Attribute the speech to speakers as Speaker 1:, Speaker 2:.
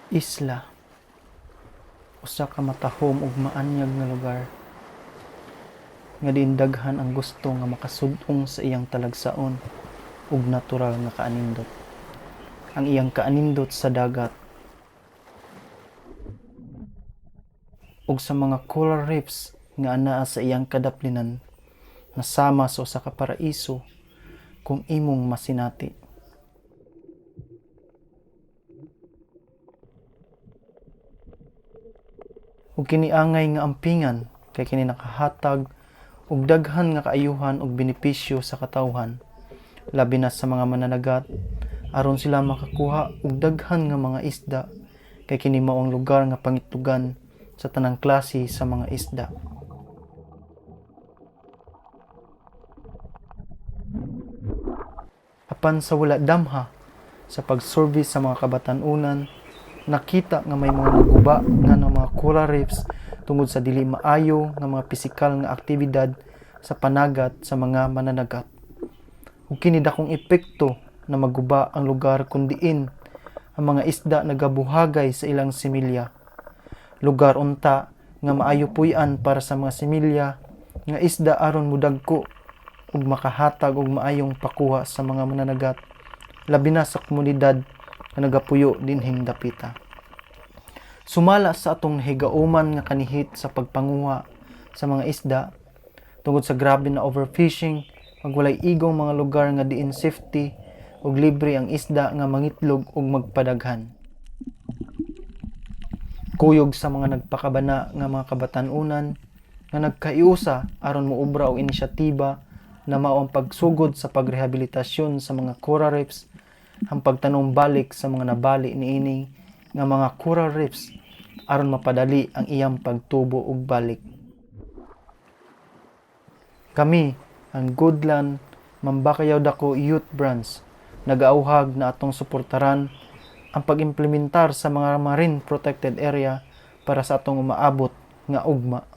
Speaker 1: Isla, usa ka matahom ug maanyag nga lugar nga diin daghan ang gusto nga makasud-ong sa iyang talagsaon ug natural nga kaanindot. Ang iyang kaanindot sa dagat ug sa mga coral reefs nga anaa sa iyang kadaplinan nasama sa usa ka paraiso kung imong masinati. Ug kini angay nga ampingan kay kini nakahatag og daghan nga kaayuhan ug benepisyo sa katawhan, labi na sa mga mananagat aron sila makakuha og daghan nga mga isda kay kini mao ang lugar nga pangitlugan sa tanang klase sa mga isda. Apan sa wala damha sa pag-survey sa mga kabatan-unan, nakita nga may mga naguba nga ng mga coral reefs tungod sa dili maayo nga mga pisikal nga aktibidad sa panagat sa mga mananagat. Ug kini dakong epekto na maguba ang lugar kun diin ang mga isda nagabuhagay sa ilang similya. Lugar unta nga maayo puy-an para sa mga similya nga isda aron mudagko ug makahatag og maayong pakuha sa mga mananagat, labi na sa komunidad nga nagapuyo dinhing dapita. Sumala sa atong higauman nga kanihit sa pagpanguha sa mga isda tungod sa grabe na overfishing, ug walay igong mga lugar nga diin safety ug libre ang isda nga mangitlog ug magpadaghan. Kuyog sa mga nagpakabana nga mga kabatan-unan nga nagkaiusa aron moobra og inisyatiba na mao ang pagsugod sa pagrehabilitasyon sa mga coral reefs, ang pagtanong balik sa mga nabali niini nga mga coral reefs aron mapadali ang iyang pagtubo ug balik. Kami, ang Goodland Mambacayaw Dako Youth Branch, nagaauhag na atong suportaran ang pag-implementar sa mga marine protected area para sa atong umaabot nga ugma.